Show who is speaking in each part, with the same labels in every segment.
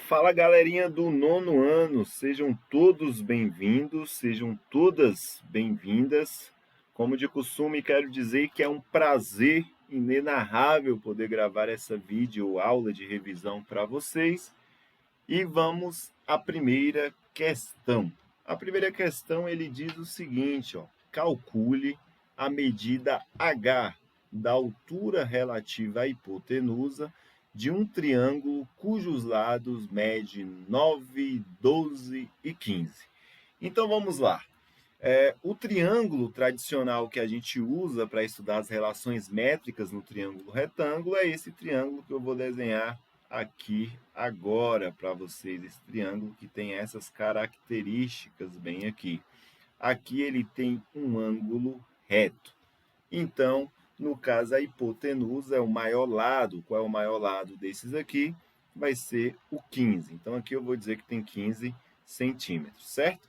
Speaker 1: Fala galerinha do nono ano, sejam todos bem-vindos, sejam todas bem-vindas. Como de costume, quero dizer que é um prazer inenarrável poder gravar essa vídeo aula de revisão para vocês. E vamos à primeira questão. A primeira questão ele diz o seguinte, calcule a medida H da altura relativa à hipotenusa de um triângulo cujos lados medem 9, 12 e 15. Então vamos lá. O triângulo tradicional que a gente usa para estudar as relações métricas no triângulo retângulo é esse triângulo que eu vou desenhar aqui agora para vocês, esse triângulo que tem essas características bem aqui. Aqui ele tem um ângulo reto. Então, no caso, a hipotenusa é o maior lado. Qual é o maior lado desses aqui? Vai ser o 15. Então, aqui eu vou dizer que tem 15 centímetros, certo?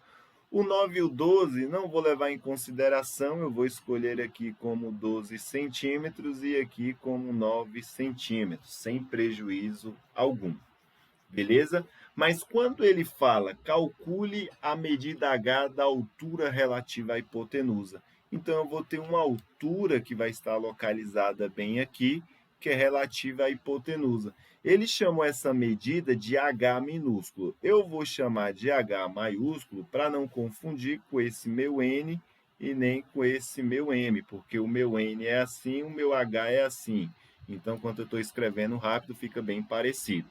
Speaker 1: O 9 e o 12 não vou levar em consideração, eu vou escolher aqui como 12 centímetros e aqui como 9 centímetros, sem prejuízo algum. Beleza? Mas quando ele fala, calcule a medida H da altura relativa à hipotenusa, então eu vou ter uma altura que vai estar localizada bem aqui, que é relativa à hipotenusa. Ele chamou essa medida de H minúsculo. Eu vou chamar de H maiúsculo para não confundir com esse meu N e nem com esse meu M, porque o meu N é assim, o meu H é assim. Então, quando eu estou escrevendo rápido, fica bem parecido.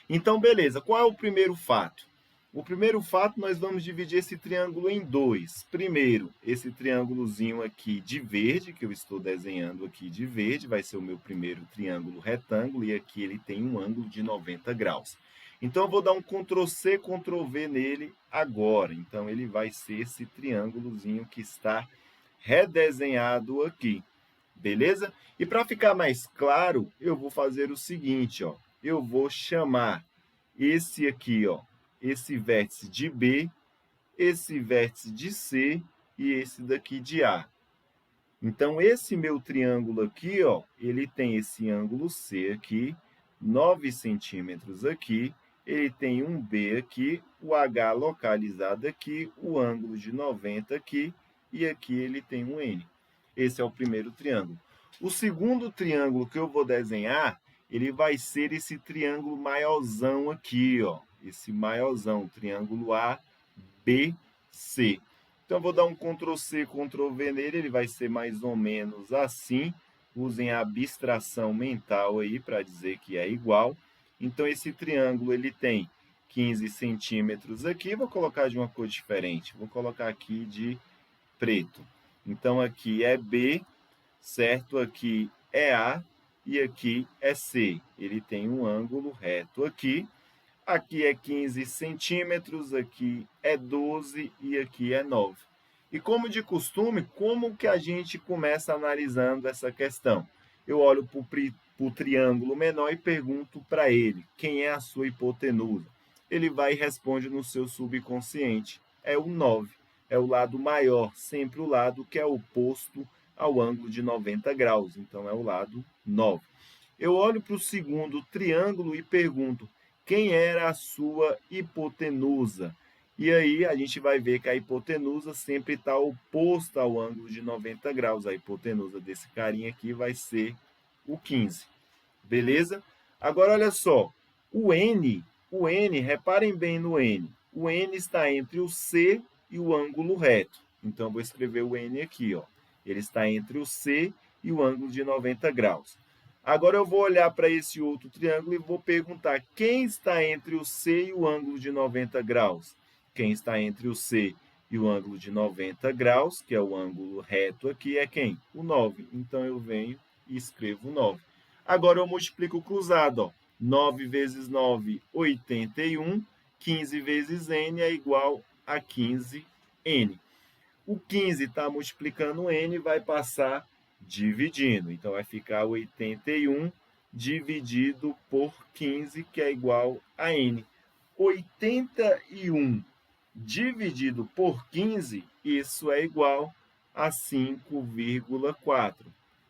Speaker 1: Então, beleza. Qual é o primeiro fato? O primeiro fato, nós vamos dividir esse triângulo em dois. Primeiro, esse triângulozinho aqui de verde, que eu estou desenhando aqui de verde, vai ser o meu primeiro triângulo retângulo, e aqui ele tem um ângulo de 90 graus. Então, eu vou dar um Ctrl+C, Ctrl+V nele agora. Então, ele vai ser esse triângulozinho que está redesenhado aqui. Beleza? E para ficar mais claro, eu vou fazer o seguinte, eu vou chamar esse aqui, esse vértice de B, esse vértice de C e esse daqui de A. Então, esse meu triângulo aqui, ele tem esse ângulo C aqui, 9 centímetros aqui, ele tem um B aqui, o H localizado aqui, o ângulo de 90 aqui, e aqui ele tem um N. Esse é o primeiro triângulo. O segundo triângulo que eu vou desenhar, ele vai ser esse triângulo maiorzão aqui, esse maiorzão, triângulo ABC. Então, eu vou dar um Ctrl+C, Ctrl+V nele, ele vai ser mais ou menos assim. Usem a abstração mental aí para dizer que é igual. Então, esse triângulo ele tem 15 centímetros aqui, vou colocar de uma cor diferente, vou colocar aqui de preto. Então, aqui é B, certo? Aqui é A e aqui é C. Ele tem um ângulo reto aqui. Aqui é 15 centímetros, aqui é 12 e aqui é 9. E como de costume, como que a gente começa analisando essa questão? Eu olho para o triângulo menor e pergunto para ele, quem é a sua hipotenusa? Ele vai e responde no seu subconsciente, é o 9. É o lado maior, sempre o lado que é oposto ao ângulo de 90 graus, então é o lado 9. Eu olho para o segundo triângulo e pergunto, quem era a sua hipotenusa? E aí a gente vai ver que a hipotenusa sempre está oposta ao ângulo de 90 graus. A hipotenusa desse carinha aqui vai ser o 15. Beleza? Agora, olha só. O N, reparem bem no N. O N está entre o C e o ângulo reto. Então, eu vou escrever o N aqui. Ele está entre o C e o ângulo de 90 graus. Agora, eu vou olhar para esse outro triângulo e vou perguntar quem está entre o C e o ângulo de 90 graus? Quem está entre o C e o ângulo de 90 graus, que é o ângulo reto aqui, é quem? O 9. Então, eu venho e escrevo 9. Agora, eu multiplico o cruzado. 9 vezes 9, 81. 15 vezes N é igual a 15N. O 15 está multiplicando o N, vai passar dividindo. Então, vai ficar 81 dividido por 15, que é igual a N. 81 dividido por 15, isso é igual a 5,4.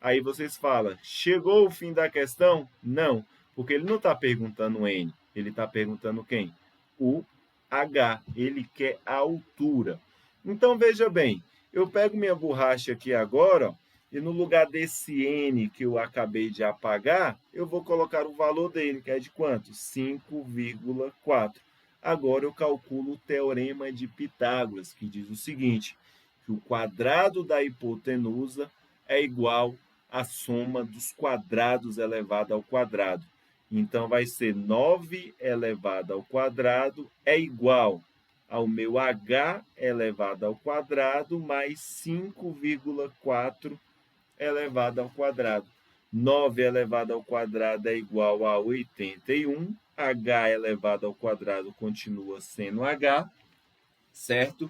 Speaker 1: Aí vocês falam, chegou o fim da questão? Não, porque ele não está perguntando N, Ele está perguntando quem? O H. Ele quer a altura. Então, veja bem, eu pego minha borracha aqui agora, ó, e no lugar desse N que eu acabei de apagar, eu vou colocar o valor dele, que é de quanto? 5,4. Agora eu calculo o teorema de Pitágoras, que diz o seguinte, que o quadrado da hipotenusa é igual à soma dos quadrados elevado ao quadrado. Então, vai ser 9 elevado ao quadrado é igual ao meu h elevado ao quadrado mais 5,4 elevado ao quadrado. 9 elevado ao quadrado é igual a 81. H elevado ao quadrado continua sendo H, certo?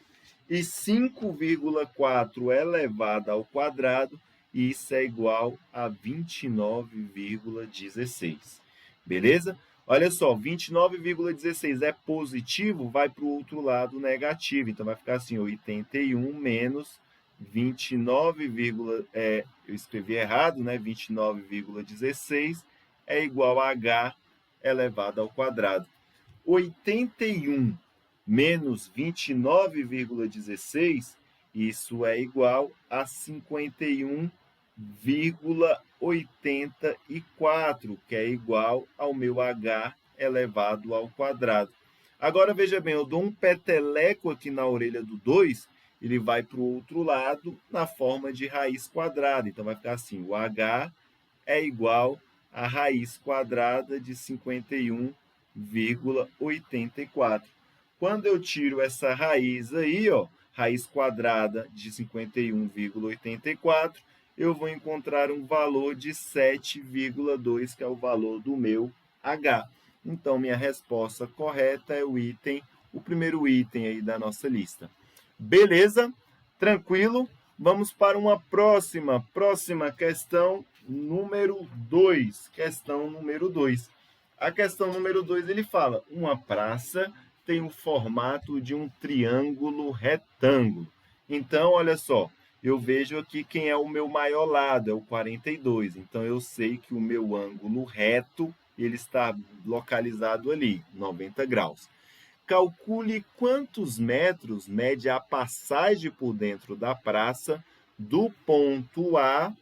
Speaker 1: E 5,4 elevado ao quadrado, isso é igual a 29,16. Beleza? Olha só, 29,16 é positivo, vai para o outro lado negativo. Então, vai ficar assim, 81 menos 29, eu escrevi errado, né? 29,16 é igual a H elevado ao quadrado. 81 menos 29,16, isso é igual a 51,84, que é igual ao meu H elevado ao quadrado. Agora, veja bem, eu dou um peteleco aqui na orelha do 2, ele vai para o outro lado na forma de raiz quadrada. Então, vai ficar assim, o H é igual a raiz quadrada de 51,84. Quando eu tiro essa raiz aí, ó, raiz quadrada de 51,84, eu vou encontrar um valor de 7,2, que é o valor do meu H. Então, minha resposta correta é o primeiro item aí da nossa lista. Beleza? Tranquilo? Vamos para uma próxima questão número 2. Questão número 2. A questão número 2, ele fala, uma praça tem o formato de um triângulo retângulo. Então, olha só, eu vejo aqui quem é o meu maior lado, é o 42. Então, eu sei que o meu ângulo reto, ele está localizado ali, 90 graus. Calcule quantos metros mede a passagem por dentro da praça do ponto A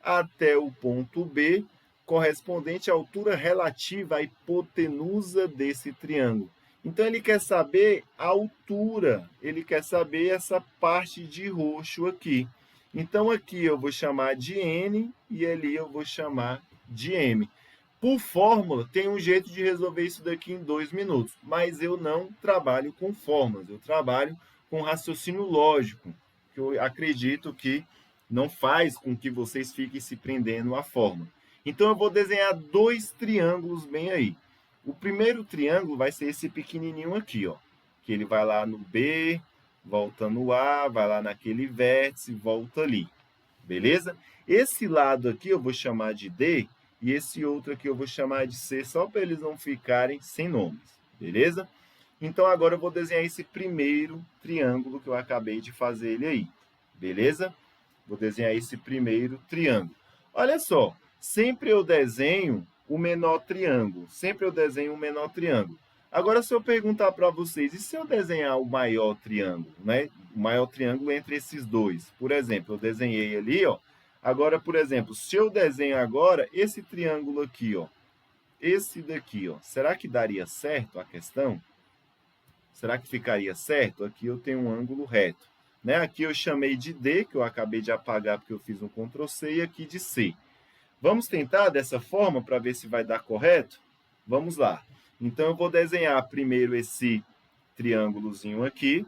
Speaker 1: até o ponto B, correspondente à altura relativa à hipotenusa desse triângulo. Então, ele quer saber a altura, ele quer saber essa parte de roxo aqui. Então, aqui eu vou chamar de N e ali eu vou chamar de M. Por fórmula, tem um jeito de resolver isso daqui em 2 minutos, mas eu não trabalho com fórmulas, eu trabalho com raciocínio lógico, que eu acredito que não faz com que vocês fiquem se prendendo à forma. Então, eu vou desenhar 2 triângulos bem aí. O primeiro triângulo vai ser esse pequenininho aqui, ó, que ele vai lá no B, volta no A, vai lá naquele vértice, volta ali. Beleza? Esse lado aqui eu vou chamar de D, e esse outro aqui eu vou chamar de C, só para eles não ficarem sem nomes, beleza? Então, agora eu vou desenhar esse primeiro triângulo que eu acabei de fazer ele aí, beleza? Vou desenhar esse primeiro triângulo. Olha só, sempre eu desenho o menor triângulo, sempre eu desenho o menor triângulo. Agora, se eu perguntar para vocês, e se eu desenhar o maior triângulo, né? O maior triângulo entre esses dois? Por exemplo, eu desenhei ali, ó. Agora, por exemplo, se eu desenho agora esse triângulo aqui, ó, esse daqui, ó, será que daria certo a questão? Será que ficaria certo? Aqui eu tenho um ângulo reto. Né? Aqui eu chamei de D, que eu acabei de apagar porque eu fiz um Ctrl C, e aqui de C. Vamos tentar dessa forma para ver se vai dar correto? Vamos lá. Então, eu vou desenhar primeiro esse triângulozinho aqui,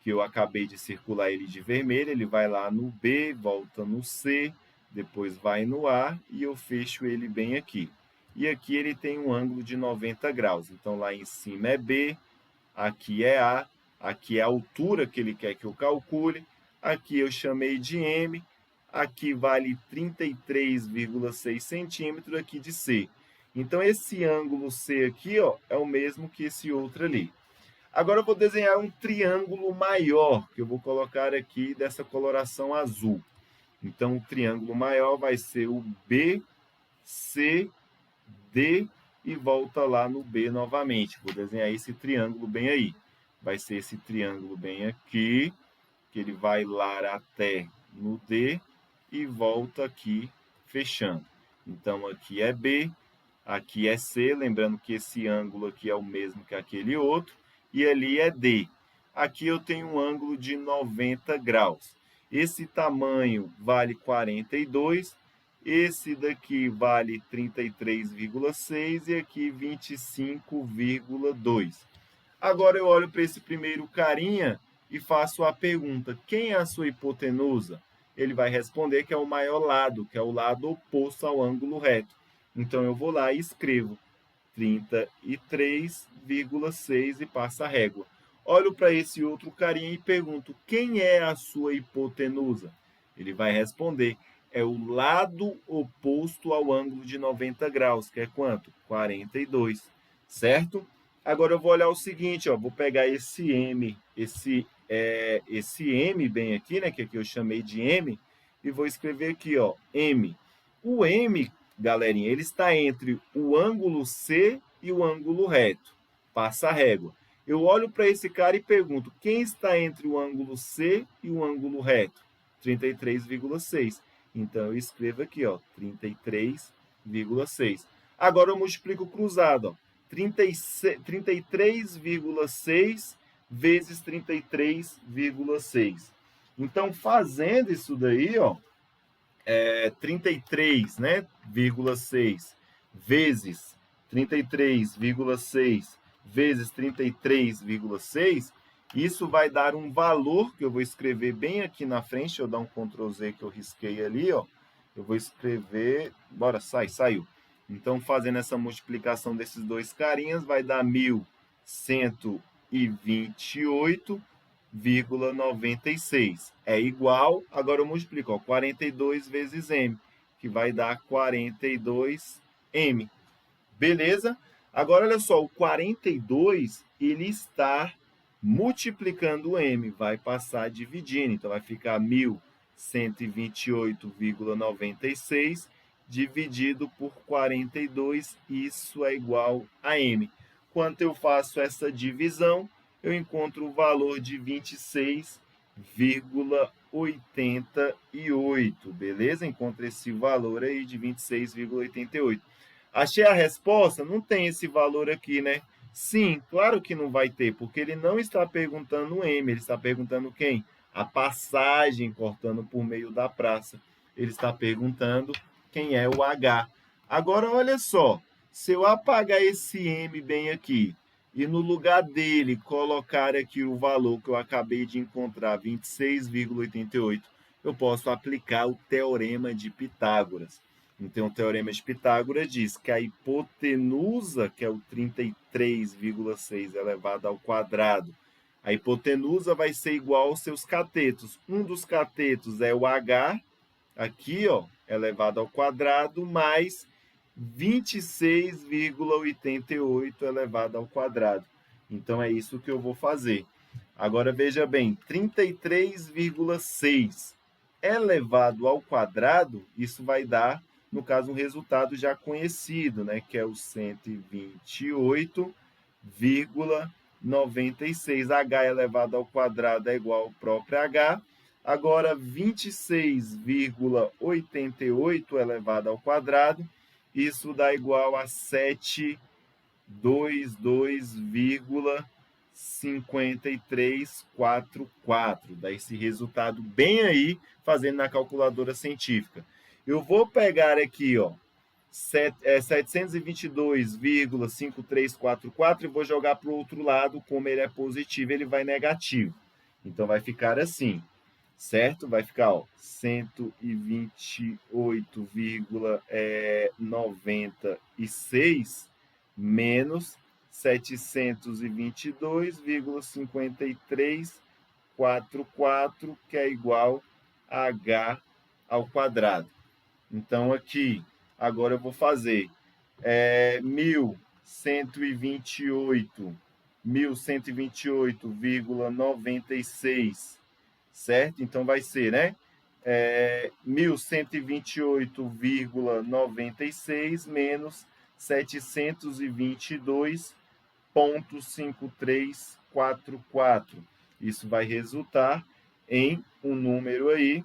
Speaker 1: que eu acabei de circular ele de vermelho. Ele vai lá no B, volta no C, depois vai no A, e eu fecho ele bem aqui. E aqui ele tem um ângulo de 90 graus. Então, lá em cima é B, aqui é A, aqui é a altura que ele quer que eu calcule, aqui eu chamei de M, aqui vale 33,6 centímetros aqui de C. Então, esse ângulo C aqui, ó, é o mesmo que esse outro ali. Agora, eu vou desenhar um triângulo maior, que eu vou colocar aqui dessa coloração azul. Então, o triângulo maior vai ser o BCD e volta lá no B novamente. Vou desenhar esse triângulo bem aí. Vai ser esse triângulo bem aqui, que ele vai lá até no D e volta aqui fechando. Então, aqui é B, aqui é C, lembrando que esse ângulo aqui é o mesmo que aquele outro, e ali é D. Aqui eu tenho um ângulo de 90 graus. Esse tamanho vale 42, esse daqui vale 33,6 e aqui 25,2. Agora eu olho para esse primeiro carinha e faço a pergunta: quem é a sua hipotenusa? Ele vai responder que é o maior lado, que é o lado oposto ao ângulo reto. Então eu vou lá e escrevo 33,6 e passa a régua. Olho para esse outro carinha e pergunto: quem é a sua hipotenusa? Ele vai responder: é o lado oposto ao ângulo de 90 graus, que é quanto? 42, certo? Agora eu vou olhar o seguinte, ó, vou pegar esse M, esse M bem aqui, né, que aqui eu chamei de M, e vou escrever aqui, ó, M. O M, galerinha, ele está entre o ângulo C e o ângulo reto. Passa a régua. Eu olho para esse cara e pergunto: quem está entre o ângulo C e o ângulo reto? 33,6. Então, eu escrevo aqui, ó, 33,6. Agora, eu multiplico cruzado, ó, 33,6 vezes 33,6. Então, fazendo isso daí, ó, 33, né, 6 vezes 33,6 vezes 33,6, isso vai dar um valor que eu vou escrever bem aqui na frente. Deixa eu dar um Ctrl Z que eu risquei ali, ó. Eu vou escrever, bora, saiu. Então, fazendo essa multiplicação desses dois carinhas, vai dar 1.128,96. É igual, agora eu multiplico, ó, 42 vezes M, que vai dar 42M. Beleza? Agora, olha só, o 42, ele está multiplicando o M, vai passar dividindo. Então, vai ficar 1.128,96 dividido por 42, isso é igual a M. Quando eu faço essa divisão, eu encontro o valor de 26,88, beleza? Encontro esse valor aí de 26,88. Achei a resposta? Não tem esse valor aqui, né? Sim, claro que não vai ter, porque ele não está perguntando o M, ele está perguntando quem? A passagem cortando por meio da praça. Ele está perguntando quem é o H. Agora, olha só, se eu apagar esse M bem aqui e no lugar dele colocar aqui o valor que eu acabei de encontrar, 26,88, eu posso aplicar o teorema de Pitágoras. Então, o teorema de Pitágoras diz que a hipotenusa, que é o 33,6 elevado ao quadrado, a hipotenusa vai ser igual aos seus catetos. Um dos catetos é o H, aqui, ó, elevado ao quadrado, mais 26,88 elevado ao quadrado. Então, é isso que eu vou fazer. Agora, veja bem, 33,6 elevado ao quadrado, isso vai dar, no caso, um resultado já conhecido, né, que é o 128,96. H elevado ao quadrado é igual ao próprio H. Agora, 26,88 elevado ao quadrado, isso dá igual a 722,5344. Dá esse resultado bem aí, fazendo na calculadora científica. Eu vou pegar aqui, ó, 722,5344 e vou jogar para o outro lado. Como ele é positivo, ele vai negativo. Então, vai ficar assim, certo? Vai ficar, ó, 128,96 menos 722,5344, que é igual a H ao quadrado. Então, aqui, agora eu vou fazer 1.128,96, certo? Então, vai ser, né? 1.128,96 menos 722,5344. Isso vai resultar em um número aí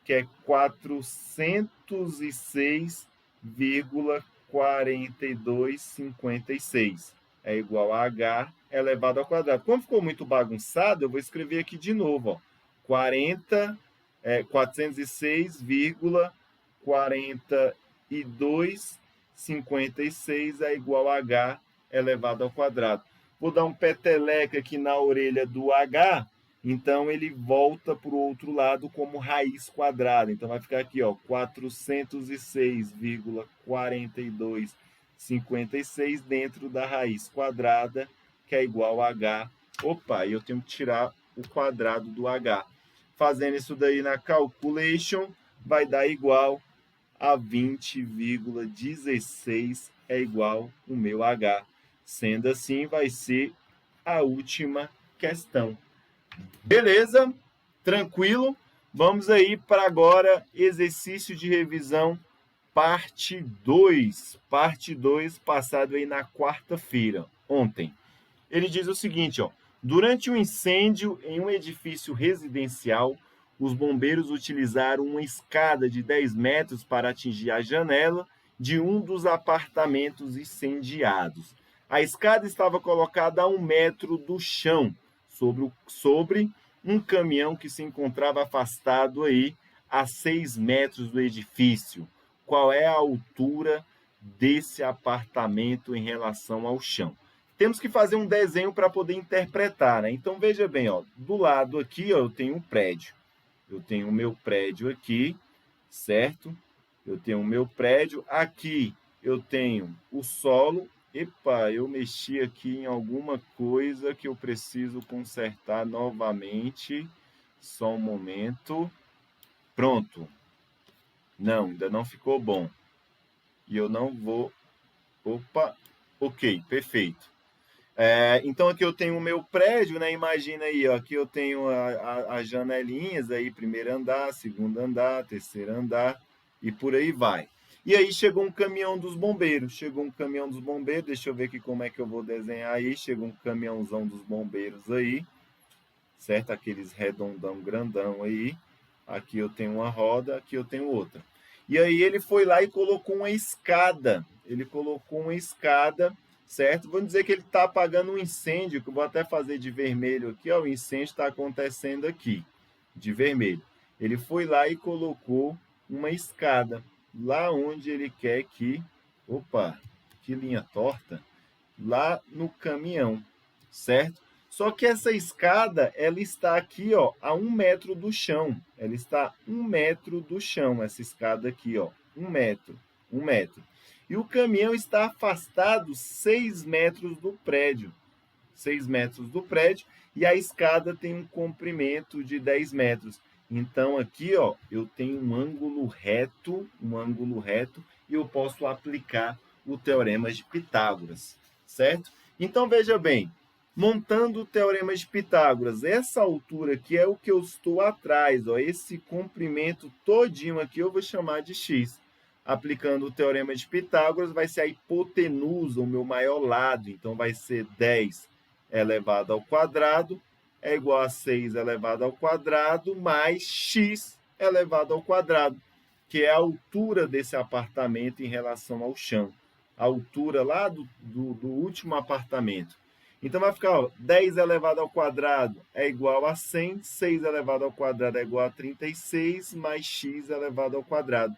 Speaker 1: que é 406,4256. É igual a h elevado ao quadrado. Como ficou muito bagunçado, eu vou escrever aqui de novo. Ó. 406,4256 é igual a h elevado ao quadrado. Vou dar um peteleco aqui na orelha do h, então ele volta para o outro lado como raiz quadrada. Então vai ficar aqui, ó, 406,4256 dentro da raiz quadrada, que é igual a h. Opa, eu tenho que tirar o quadrado do h. Fazendo isso daí na calculation, vai dar igual a 20,16 é igual o meu h. Sendo assim, vai ser a última questão. Beleza? Tranquilo? Vamos aí para agora exercício de revisão parte 2. Parte 2, passado aí na quarta-feira, ontem. Ele diz o seguinte, ó: durante um incêndio em um edifício residencial, os bombeiros utilizaram uma escada de 10 metros para atingir a janela de um dos apartamentos incendiados. A escada estava colocada a 1 metro do chão, sobre um caminhão que se encontrava afastado aí a 6 metros do edifício. Qual é a altura desse apartamento em relação ao chão? Temos que fazer um desenho para poder interpretar, né? Então, veja bem, ó, do lado aqui, ó, eu tenho um prédio. Eu tenho o meu prédio aqui, certo? Eu tenho o meu prédio. Aqui eu tenho o solo. Epa, eu mexi aqui em alguma coisa que eu preciso consertar novamente. Só um momento. Pronto. Não, ainda não ficou bom. E eu não vou... Opa, ok, perfeito. Então, aqui eu tenho o meu prédio, né? Imagina aí, ó, aqui eu tenho as janelinhas, aí, primeiro andar, segundo andar, terceiro andar, e por aí vai. E aí chegou um caminhão dos bombeiros. Deixa eu ver aqui como é que eu vou desenhar aí. Chegou um caminhãozão dos bombeiros aí, certo? Aqueles redondão grandão aí. Aqui eu tenho uma roda, aqui eu tenho outra. E aí ele foi lá e colocou uma escada. Certo? Vamos dizer que ele está apagando um incêndio, que eu vou até fazer de vermelho aqui, ó, o incêndio está acontecendo aqui, de vermelho. Ele foi lá e colocou uma escada, lá onde ele quer que... Opa, que linha torta! Lá no caminhão, certo? Só que essa escada, ela está aqui, ó, a 1 metro do chão. Ela está a 1 metro do chão, essa escada aqui, ó, 1 metro, 1 metro. E o caminhão está afastado 6 metros do prédio. 6 metros do prédio, e a escada tem um comprimento de 10 metros. Então, aqui, ó, eu tenho um ângulo reto, e eu posso aplicar o teorema de Pitágoras, certo? Então, veja bem, montando o teorema de Pitágoras, essa altura aqui é o que eu estou atrás, ó, esse comprimento todinho aqui eu vou chamar de x. Aplicando o teorema de Pitágoras, vai ser a hipotenusa, o meu maior lado, então vai ser 10 elevado ao quadrado é igual a 6 elevado ao quadrado mais x elevado ao quadrado, que é a altura desse apartamento em relação ao chão. A altura lá do último apartamento. Então, vai ficar, ó, 10 elevado ao quadrado é igual a 100, 6 elevado ao quadrado é igual a 36, mais x elevado ao quadrado.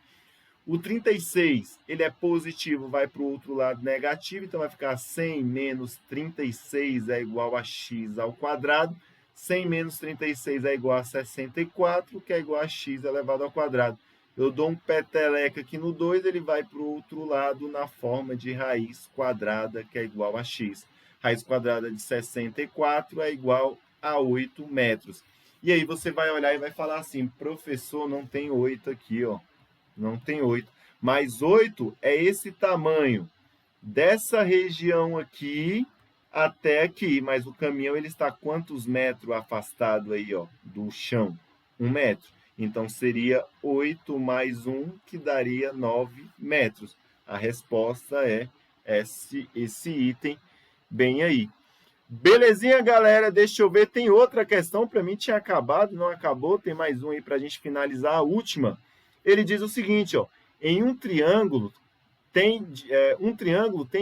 Speaker 1: O 36, ele é positivo, vai para o outro lado negativo, então vai ficar 100 menos 36 é igual a x ao quadrado. 100 menos 36 é igual a 64, que é igual a x elevado ao quadrado. Eu dou um peteleco aqui no 2, ele vai para o outro lado na forma de raiz quadrada, que é igual a x. Raiz quadrada de 64 é igual a 8 metros. E aí você vai olhar e vai falar assim, professor, não tem 8 aqui, ó. Não tem 8. Mas 8 é esse tamanho dessa região aqui até aqui. Mas o caminhão ele está quantos metros afastado aí, ó, do chão? 1 metro. Então, seria 8 mais 1, que daria 9 metros. A resposta é esse item bem aí. Belezinha, galera? Deixa eu ver. Tem outra questão. Para mim tinha acabado, não acabou. Tem mais um aí para a gente finalizar. A última. Ele diz o seguinte, ó. Em um triângulo tem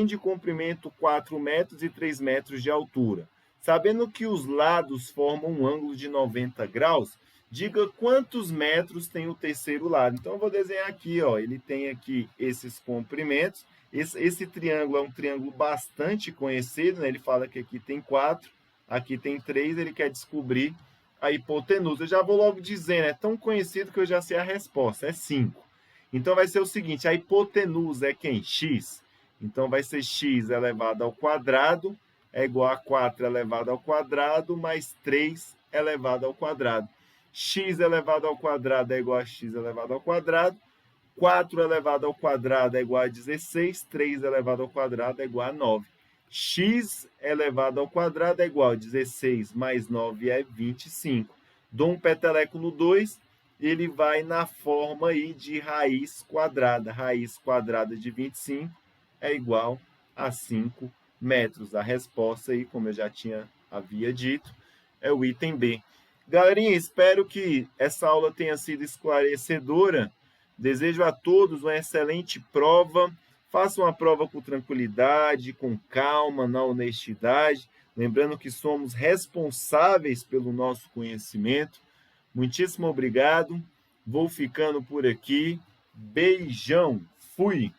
Speaker 1: de comprimento 4 metros e 3 metros de altura. Sabendo que os lados formam um ângulo de 90 graus, diga quantos metros tem o terceiro lado. Então, eu vou desenhar aqui, ó. Ele tem aqui esses comprimentos. Esse triângulo é um triângulo bastante conhecido, né? Ele fala que aqui tem 4, aqui tem 3, ele quer descobrir a hipotenusa. Eu já vou logo dizendo, é tão conhecido que eu já sei a resposta, é 5. Então, vai ser o seguinte, a hipotenusa é quem? X. Então, vai ser x elevado ao quadrado é igual a 4 elevado ao quadrado mais 3 elevado ao quadrado. X elevado ao quadrado é igual a x elevado ao quadrado. 4 elevado ao quadrado é igual a 16, 3 elevado ao quadrado é igual a 9. X elevado ao quadrado é igual a 16 mais 9 é 25. Dou um peteleco no 2, ele vai na forma aí de raiz quadrada. Raiz quadrada de 25 é igual a 5 metros. A resposta aí, como eu já havia dito, é o item B. Galerinha, espero que essa aula tenha sido esclarecedora. Desejo a todos uma excelente prova. Façam a prova com tranquilidade, com calma, na honestidade. Lembrando que somos responsáveis pelo nosso conhecimento. Muitíssimo obrigado. Vou ficando por aqui. Beijão. Fui.